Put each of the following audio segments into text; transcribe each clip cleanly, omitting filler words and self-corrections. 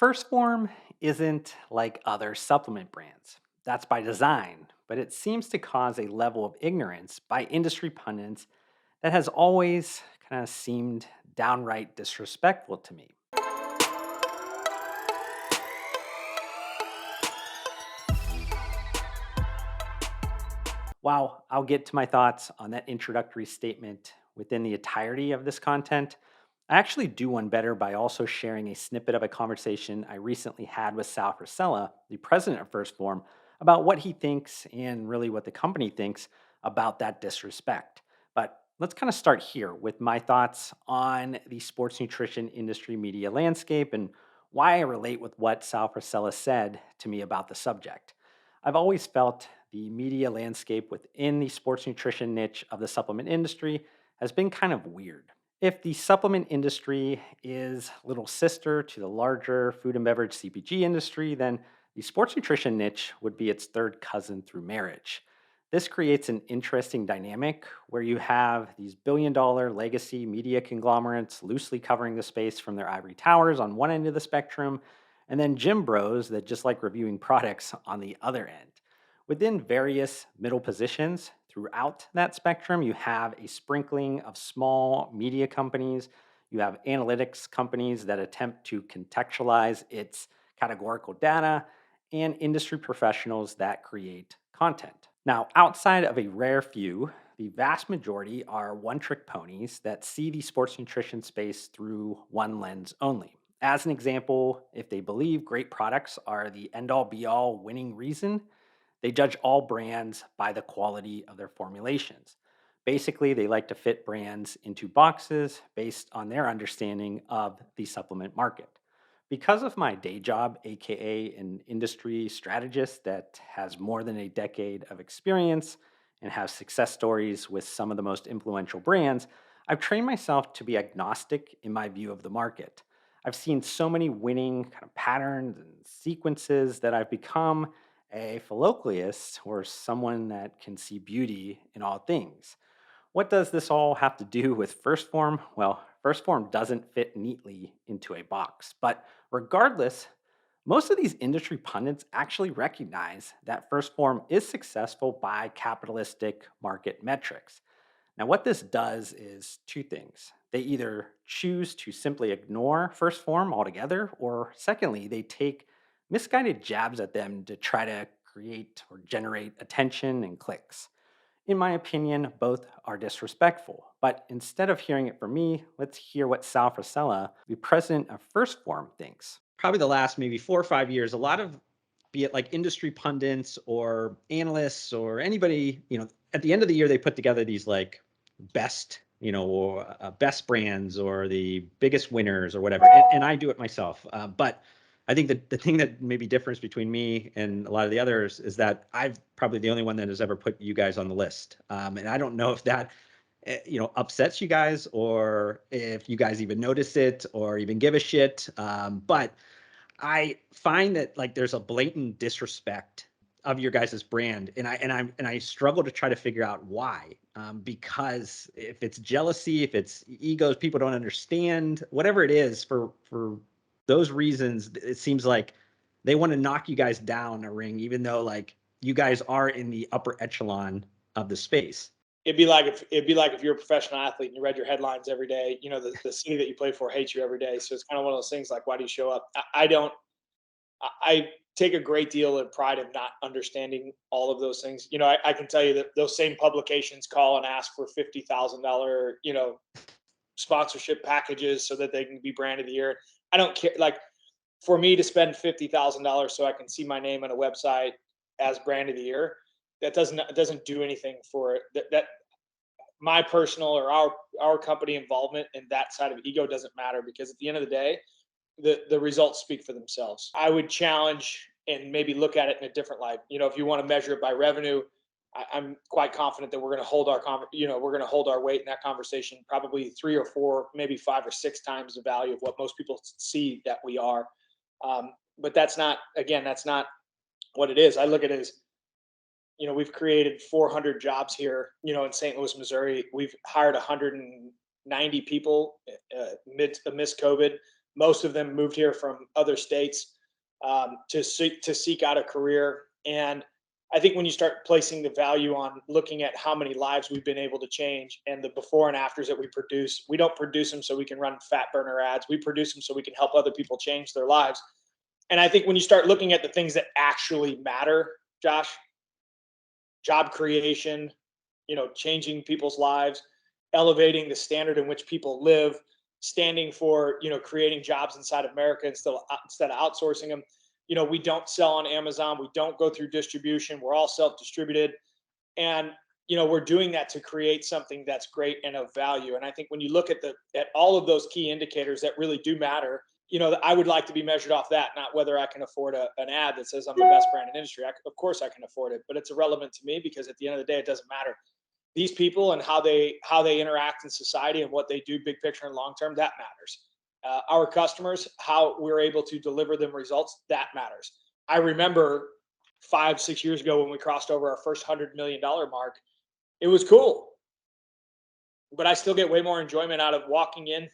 First Form isn't like other supplement brands. That's by design, but it seems to cause a level of ignorance by industry pundits that has always kind of seemed downright disrespectful to me. While I'll get to my thoughts on that introductory statement within the entirety of this content, I actually do one better by also sharing a snippet of a conversation I recently had with Sal Frisella, the president of First Form, about what he thinks and really what the company thinks about that disrespect. But let's kind of start here with my thoughts on the sports nutrition industry media landscape and why I relate with what Sal Frisella said to me about the subject. I've always felt the media landscape within the sports nutrition niche of the supplement industry has been kind of weird. If the supplement industry is little sister to the larger food and beverage CPG industry, then the sports nutrition niche would be its third cousin through marriage. This creates an interesting dynamic where you have these billion-dollar legacy media conglomerates loosely covering the space from their ivory towers on one end of the spectrum, and then gym bros that just like reviewing products on the other end. Within various middle positions throughout that spectrum, you have a sprinkling of small media companies. You have analytics companies that attempt to contextualize its categorical data, and industry professionals that create content. Now, outside of a rare few, the vast majority are one trick ponies that see the sports nutrition space through one lens only. As an example, if they believe great products are the end all be all winning reason, they judge all brands by the quality of their formulations. Basically, they like to fit brands into boxes based on their understanding of the supplement market. Because of my day job, aka an industry strategist that has more than a decade of experience and has success stories with some of the most influential brands, I've trained myself to be agnostic in my view of the market. I've seen so many winning kind of patterns and sequences that I've become a philocleist or someone that can see beauty in all things. What does this all have to do with first form? Well, first form doesn't fit neatly into a box. But regardless, most of these industry pundits actually recognize that first form is successful by capitalistic market metrics. Now, what this does is two things. They either choose to simply ignore first form altogether, or secondly, they take misguided jabs at them to try to create or generate attention and clicks. In my opinion, both are disrespectful. But instead of hearing it from me, let's hear what Sal Frisella, the president of First Form, thinks. Probably the last maybe 4 or 5 years, a lot of be it like industry pundits or analysts or anybody, at the end of the year, they put together these like best, or best brands or the biggest winners or whatever. And I do it myself. But I think that the thing that maybe differs between me and a lot of the others is that I've probably the only one that has ever put you guys on the list. And I don't know if that upsets you guys or if you guys even notice it or even give a shit. But I find that like there's a blatant disrespect of your guys' brand, and I struggle to try to figure out why. Because if it's jealousy, if it's egos, people don't understand, whatever it is, for those reasons, it seems like they want to knock you guys down a ring, even though like you guys are in the upper echelon of the space. It'd be like if you're a professional athlete and you read your headlines every day. The city that you play for hates you every day. So it's kind of one of those things like, why do you show up? I don't. I take a great deal of pride in not understanding all of those things. I can tell you that those same publications call and ask for $50,000, sponsorship packages so that they can be brand of the year. I don't care. Like for me to spend $50,000 so I can see my name on a website as brand of the year, that doesn't do anything for it. That my personal or our company involvement in that side of ego doesn't matter because at the end of the day, the results speak for themselves. I would challenge and maybe look at it in a different light. If you want to measure it by revenue, I'm quite confident that we're going to hold we're going to hold our weight in that conversation, probably three or four, maybe five or six times the value of what most people see that we are. But that's not what it is. I look at it as we've created 400 jobs here, in St. Louis, Missouri. We've hired 190 people amidst COVID. Most of them moved here from other states to seek out a career. And I think when you start placing the value on looking at how many lives we've been able to change and the before and afters that we produce, we don't produce them so we can run fat burner ads. We produce them so we can help other people change their lives. And I think when you start looking at the things that actually matter, Josh, job creation, changing people's lives, elevating the standard in which people live, standing for, creating jobs inside America instead of outsourcing them. We don't sell on Amazon. We don't go through distribution. We're all self-distributed. And, we're doing that to create something that's great and of value. And I think when you look at all of those key indicators that really do matter, I would like to be measured off that, not whether I can afford an ad that says I'm the best brand in industry. Of course I can afford it, but it's irrelevant to me because at the end of the day, it doesn't matter. These people and how they interact in society and what they do, big picture and long term, that matters. Our customers, how we're able to deliver them results, that matters. I remember 5, 6 years ago when we crossed over our first $100 million mark. It was cool, but I still get way more enjoyment out of walking in.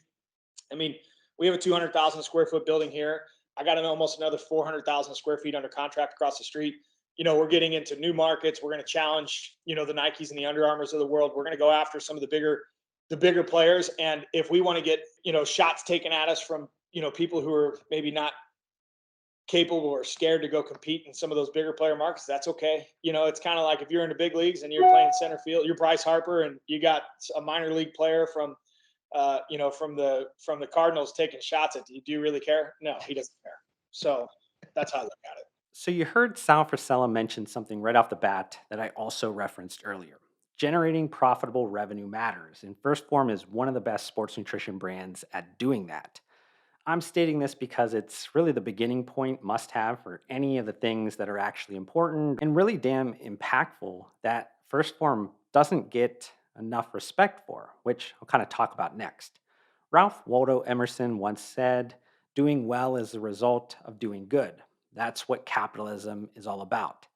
I mean, we have a 200,000 square foot building here. I got almost another 400,000 square feet under contract across the street. We're getting into new markets. We're going to challenge, the Nikes and the Under Armours of the world. We're going to go after some of the bigger players. And if we want to get, shots taken at us from, people who are maybe not capable or scared to go compete in some of those bigger player markets, that's okay. It's kind of like if you're in the big leagues and you're playing center field, you're Bryce Harper and you got a minor league player from from the Cardinals taking shots at you. Do you really care? No, he doesn't care. So that's how I look at it. So you heard Sal Frisella mention something right off the bat that I also referenced earlier. Generating profitable revenue matters, and First Form is one of the best sports nutrition brands at doing that. I'm stating this because it's really the beginning point must have for any of the things that are actually important and really damn impactful that First Form doesn't get enough respect for, which I'll kind of talk about next. Ralph Waldo Emerson once said, "Doing well is the result of doing good." That's what capitalism is all about.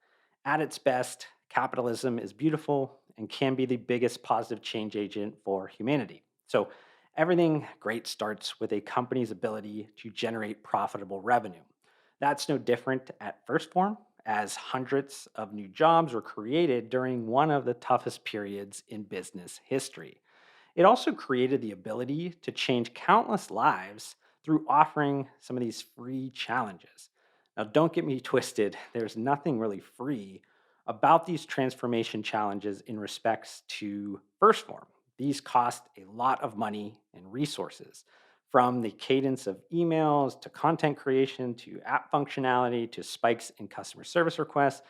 At its best, capitalism is beautiful and can be the biggest positive change agent for humanity. So, everything great starts with a company's ability to generate profitable revenue. That's no different at First Form, as hundreds of new jobs were created during one of the toughest periods in business history. It also created the ability to change countless lives through offering some of these free challenges. Now, don't get me twisted, there's nothing really free about these transformation challenges in respects to First Form. These cost a lot of money and resources, from the cadence of emails to content creation to app functionality to spikes in customer service requests.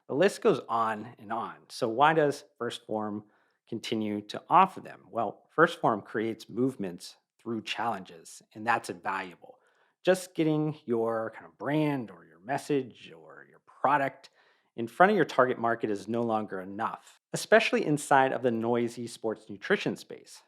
The list goes on and on. So, why does First Form continue to offer them? Well, First Form creates movements through challenges, and that's invaluable. Just getting your kind of brand or your message or your product in front of your target market is no longer enough, especially inside of the noisy sports nutrition space.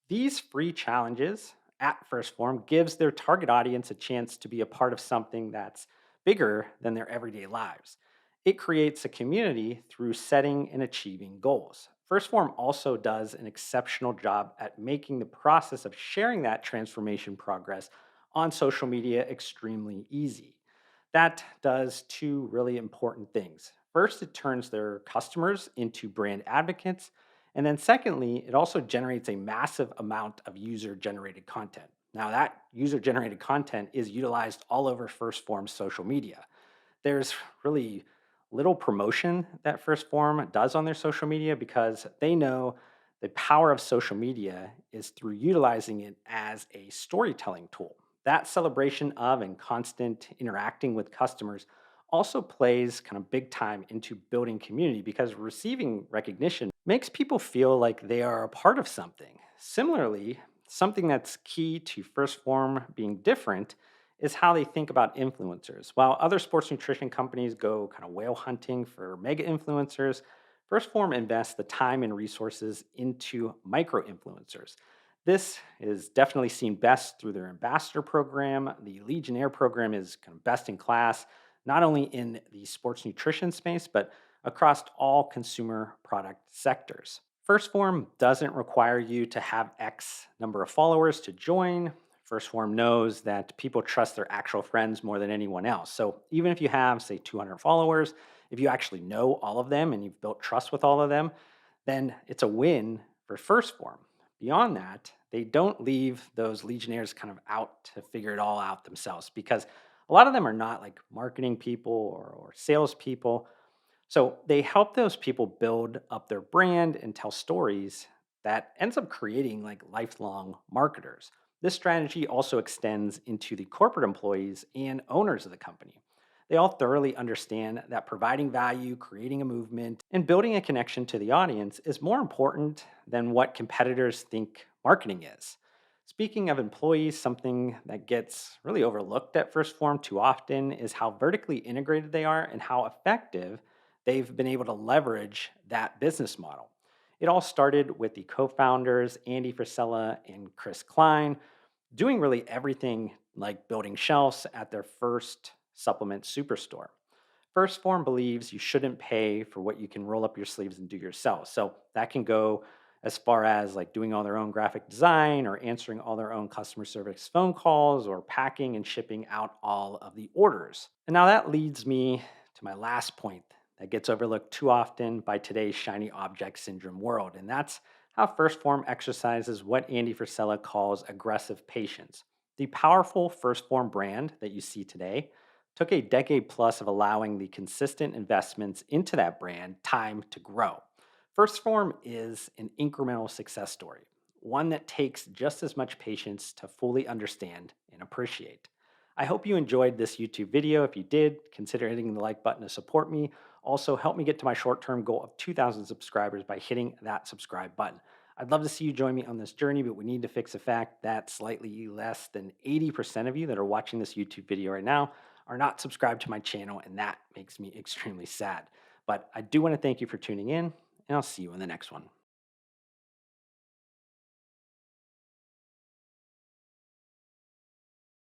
These free challenges at First Form gives their target audience a chance to be a part of something that's bigger than their everyday lives. It creates a community through setting and achieving goals. First Form also does an exceptional job at making the process of sharing that transformation progress on social media extremely easy. That does two really important things. First, it turns their customers into brand advocates. And then, secondly, it also generates a massive amount of user generated content. Now, that user generated content is utilized all over First Form's social media. There's really little promotion that First Form does on their social media because they know the power of social media is through utilizing it as a storytelling tool. That celebration of and constant interacting with customers also plays kind of big time into building community because receiving recognition makes people feel like they are a part of something. Similarly, something that's key to First Form being different is how they think about influencers. While other sports nutrition companies go kind of whale hunting for mega influencers, First Form invests the time and resources into micro influencers. This is definitely seen best through their ambassador program. The Legionnaire program is kind of best in class, not only in the sports nutrition space, but across all consumer product sectors. First Form doesn't require you to have X number of followers to join. First Form knows that people trust their actual friends more than anyone else. So even if you have, say, 200 followers, if you actually know all of them and you've built trust with all of them, then it's a win for First Form. Beyond that, they don't leave those Legionnaires kind of out to figure it all out themselves because a lot of them are not like marketing people or salespeople. So they help those people build up their brand and tell stories that ends up creating like lifelong marketers. This strategy also extends into the corporate employees and owners of the company. They all thoroughly understand that providing value, creating a movement, and building a connection to the audience is more important than what competitors think marketing is. Speaking of employees, something that gets really overlooked at First Form too often is how vertically integrated they are and how effective they've been able to leverage that business model. It all started with the co founders, Andy Frisella and Chris Klein, doing really everything like building shelves at their first supplement superstore. First Form believes you shouldn't pay for what you can roll up your sleeves and do yourself. So that can go as far as like doing all their own graphic design or answering all their own customer service phone calls or packing and shipping out all of the orders. And now that leads me to my last point that gets overlooked too often by today's shiny object syndrome world. And that's how First Form exercises what Andy Frisella calls aggressive patience. The powerful First Form brand that you see today took a decade plus of allowing the consistent investments into that brand time to grow. First Form is an incremental success story, one that takes just as much patience to fully understand and appreciate. I hope you enjoyed this YouTube video. If you did, consider hitting the like button to support me. Also, help me get to my short term goal of 2,000 subscribers by hitting that subscribe button. I'd love to see you join me on this journey, but we need to fix the fact that slightly less than 80% of you that are watching this YouTube video right now are not subscribed to my channel, and that makes me extremely sad. But I do want to thank you for tuning in, and I'll see you in the next one.